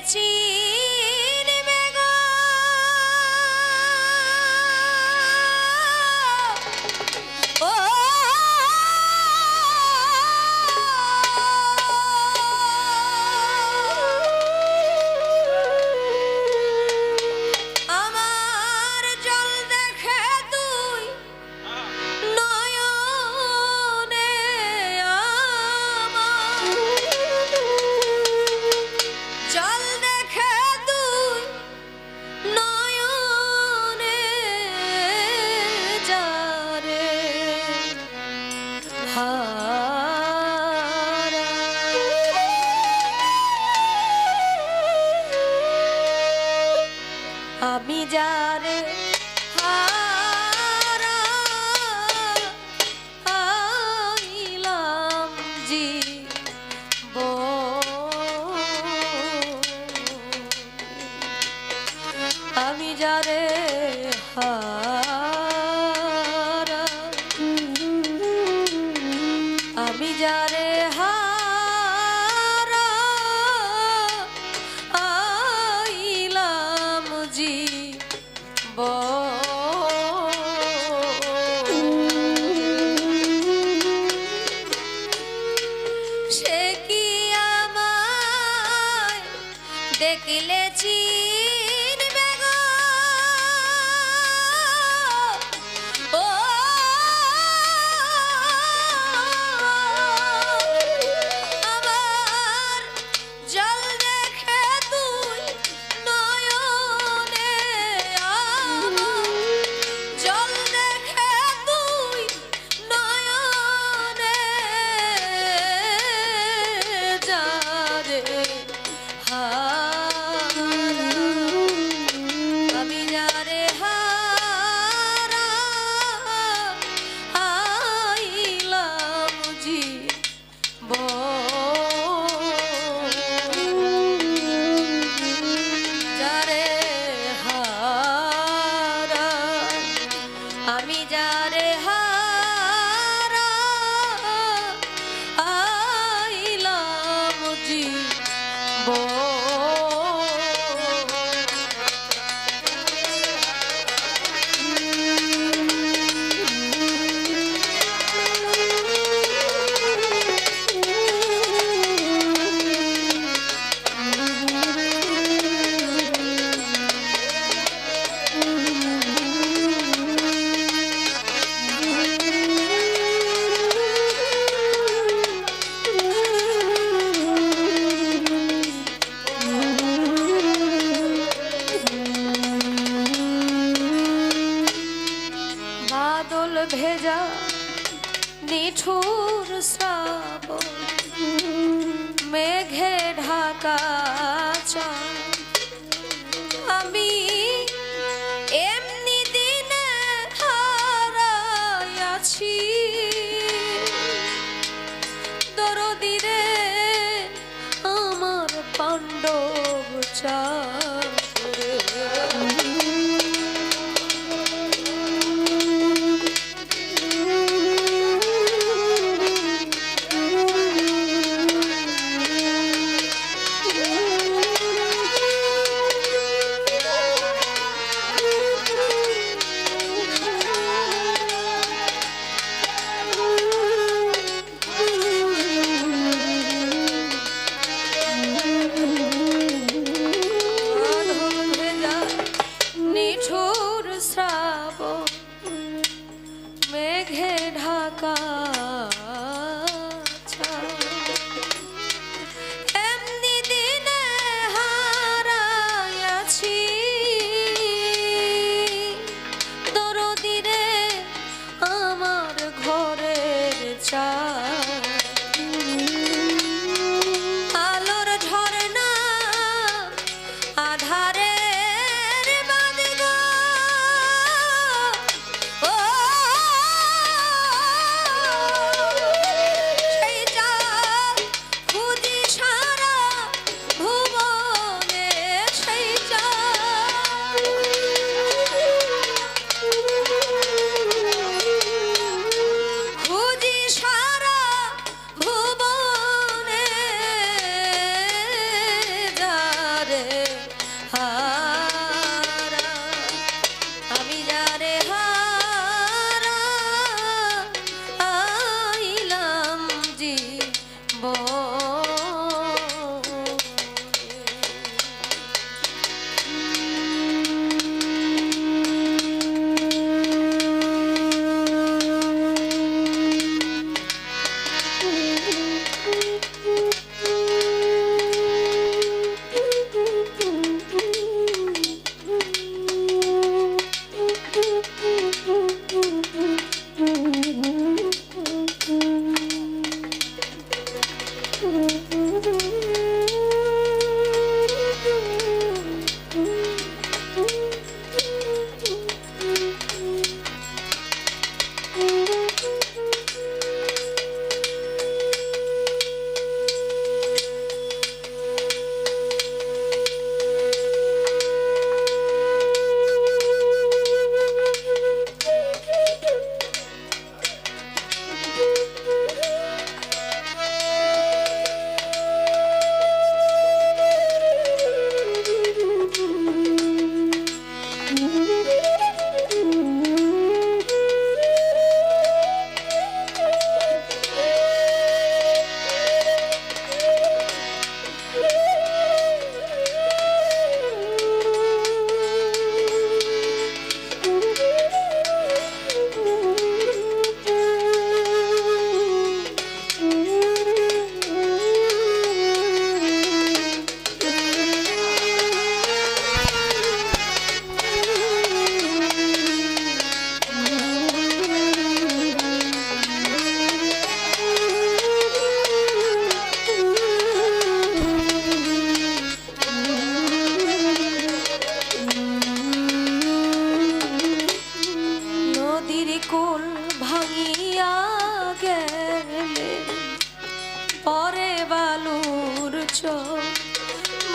চিনবে গো ও আমার জল দেখে তুই নয়নে আমার জল দেখে তুই নয়নে যারে হারা আমি যারে হারা আইলাম আমি যারে হারা আমি যারে হারা আইলাম সে কি আমায় দেখিলে চিনবে গো ও আমার জল দেখে তুই নয়নে আমার জল দেখে তুই নয়নে যারে হারা আমি যারে হারা আইলাম যারে হারা আমি যারে হারা আইলাম বাদল ভেজা নিঠুর শ্রাবণ মেঘে ঢাকা চাঁদ আমি এমনি দিনে হারাইয়াছি দরদি রে আমার পাণ্ডব চাঁদ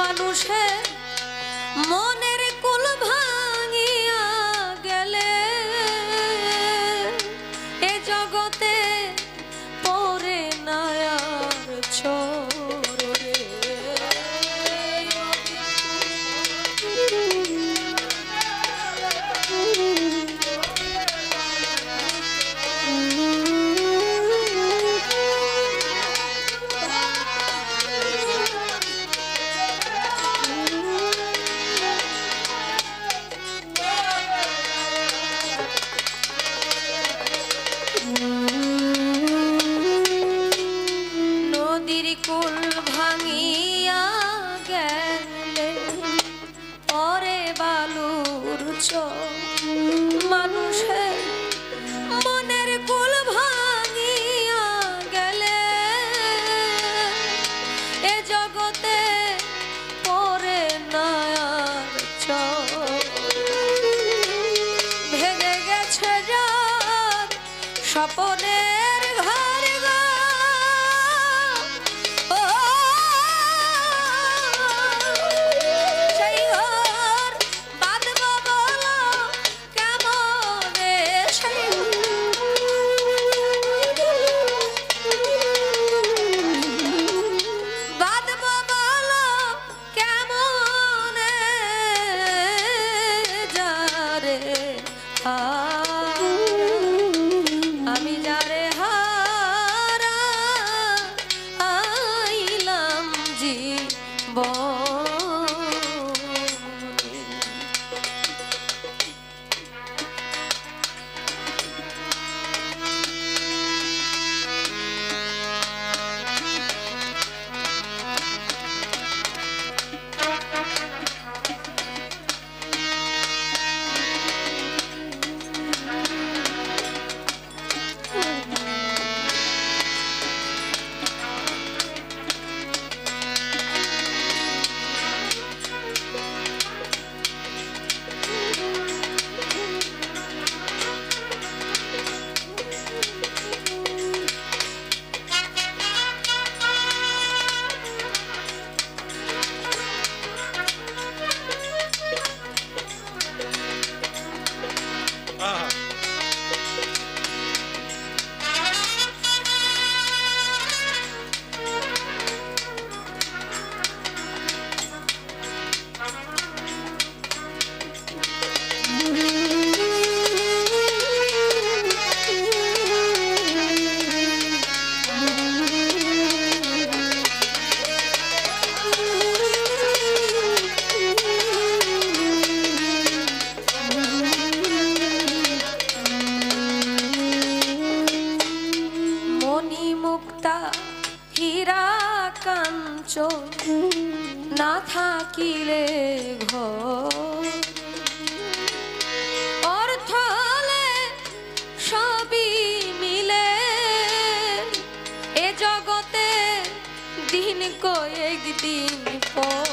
মানুষের মনের কুল ভাঙিয়া গেলে এ জগতে পড়ে না আর ছড়ে। নদীর কুল ভাঙিয়া গেলে পরে বালুর চর, মানুষের মনের কুল ভাঙিয়া গেলে এ জগতে পরে না আর চর। ভেঙে গেছে যার স্বপনের ঘর গো, সেই ঘর বাঁধব বলো কেমনে, সেই বাঁধব বলো কেমনে যারে আমি যারে হারা আইলাম জীবনে। হীরা কাঞ্চন না থাকিলে ঘর, অর্থ হলে সবই মিলে এ জগতে দিন কয়েক দিন পর।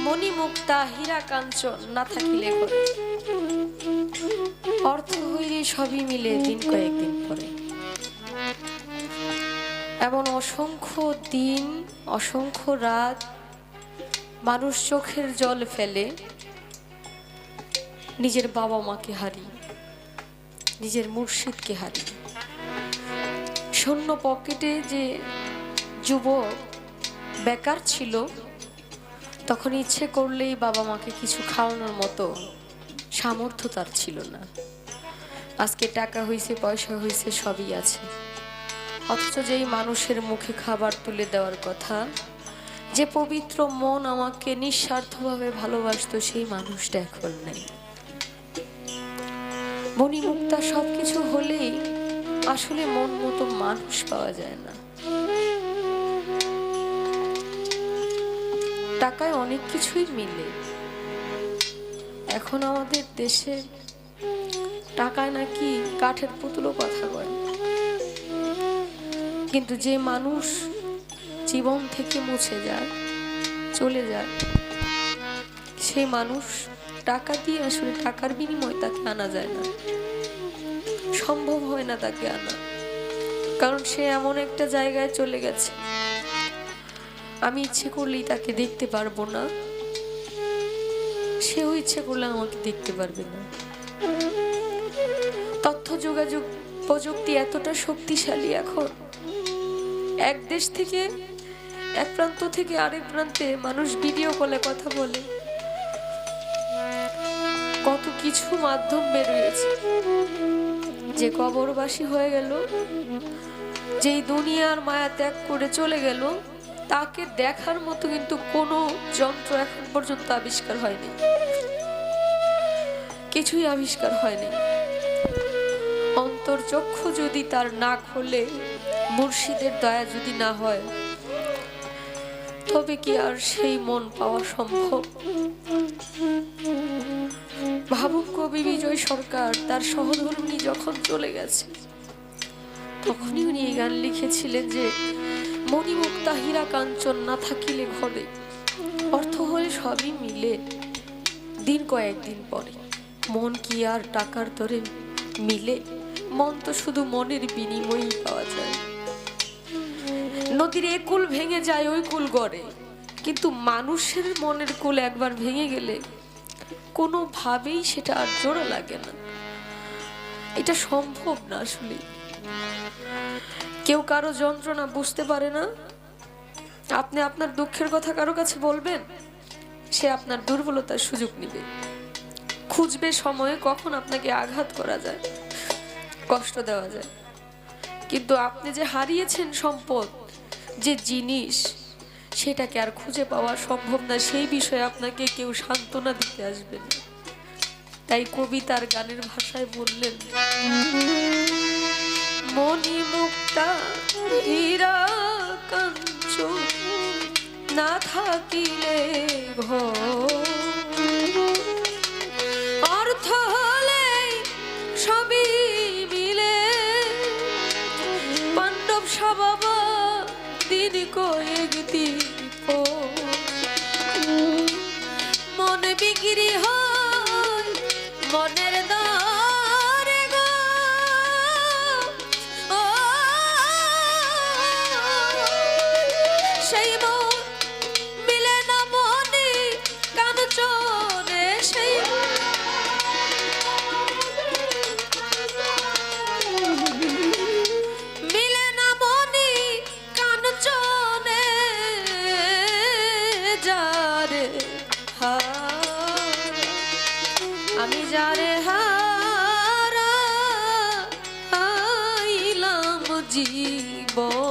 মণিমুক্তা হীরা কাঞ্চন না থাকিলে ঘরে, অর্থ হইলে সবই মিলে দিন কয়েকদিন পরে। এমন অসংখ্য দিন অসংখ্য রাত মানুষ চোখের জল ফেলে নিজের বাবা মাকে হারিয়ে, নিজের মুর্শিদকে হারিয়ে। শূন্য পকেটে যে যুবক বেকার ছিল, তখন ইচ্ছে করলেই বাবা মাকে কিছু খাওয়ানোর মতো সামর্থ্য তার ছিল না। আজকে টাকা হয়েছে, পয়সা হয়েছে, সবই আছে, অথচ যেই মানুষের মুখে খাবার তুলে দেওয়ার কথা, যে পবিত্র মন আমাকে নিঃস্বার্থভাবে ভালোবাসতো, সেই মানুষটা এখন নেই। মণিমুক্তা সবকিছু হলেই আসলে মন মতো মানুষ পাওয়া যায় না। টাকায় অনেক কিছুই মিলে, এখন আমাদের দেশে টাকায় নাকি কাঠের পুতুলও কথা কয়, কিন্তু যে মানুষ জীবন থেকে মুছে যায়, চলে যায়, সেই মানুষ টাকা দিয়ে আসলে টাকার বিনিময়ে তাকে আনা যায় না, সম্ভব হয় না তাকে আনা, কারণ সে এমন একটা জায়গায় চলে গেছে আমি ইচ্ছে করলেই তাকে দেখতে পারবো না, সেও ইচ্ছে করলে আমাকে দেখতে পারবে না। তথ্য যোগাযোগ প্রযুক্তি এতটা শক্তিশালী, এখন এক দেশ থেকে এক প্রান্ত থেকে আরেক প্রান্তে মানুষ ভিডিও কলে কথা বলে, কত কিছু মাধ্যম বের হয়েছে। যে কবরবাসী হয়ে গেল, যেই দুনিয়ার মায়া ত্যাগ করে চলে গেল, তাকে দেখার মতো কিন্তু কোনো যন্ত্র এখন পর্যন্ত আবিষ্কার হয়নি, কিছুই আবিষ্কার হয়নি। অন্তর্চক্ষু যদি তার না খোলে, মুর্শিদের দয়া যদি না হয়, তবে কি আর সেই মন পাওয়া সম্ভব? ভাবুক কবি বিজয় সরকার তার সহধর্মিণী যখন চলে গেছে, তখনই উনি এই গান লিখেছিলেন যে মণিমুক্তা হীরা কাঞ্চন না থাকিলে ঘরে, অর্থ হলে সবই মিলে দিন কয়েকদিন পরে, মন কি আর টাকার দরে মিলে? মন তো শুধু মনের বিনিময়েই পাওয়া যায়। নদীর এ কুল ভেঙে যায় ওই কুল গড়ে, কিন্তু মানুষের মনের কুল একবার ভেঙে গেলে কোনোভাবেই সেটা আর জোড়া লাগে না, এটা সম্ভব না। আসলে কেউ কারো যন্ত্রণা বুঝতে পারে না, আপনি আপনার দুঃখের কথা কারো কাছে বলবেন, সে আপনার দুর্বলতার সুযোগ নেবে, খুঁজবে সময়ে কখন আপনাকে আঘাত করা যায়, কষ্ট দেওয়া যায়। কিন্তু আপনি যে হারিয়েছেন সম্পদ, যে জিনিস, সেটাকে আর খুঁজে পাওয়া সম্ভব না, সেই বিষয়ে আপনাকে কেউ সান্ত্বনা দিতে আসবে না। তাই কবি তার গানের ভাষায় বললেন, মণিমুক্তা হীরা কাঞ্চন না থাকিলে ঘর, অর্থ হলে সবই মিলে, পাণ্ডব স্বভাব দিন কয়েকদিন মন বিক্রি হয় মনের দরে গো, সেই মন মিলে না মনে কাঞ্চনে, সেই মিলে না মনে কাঞ্চনে, যারে আমি যারে হারাইলাম জীবন।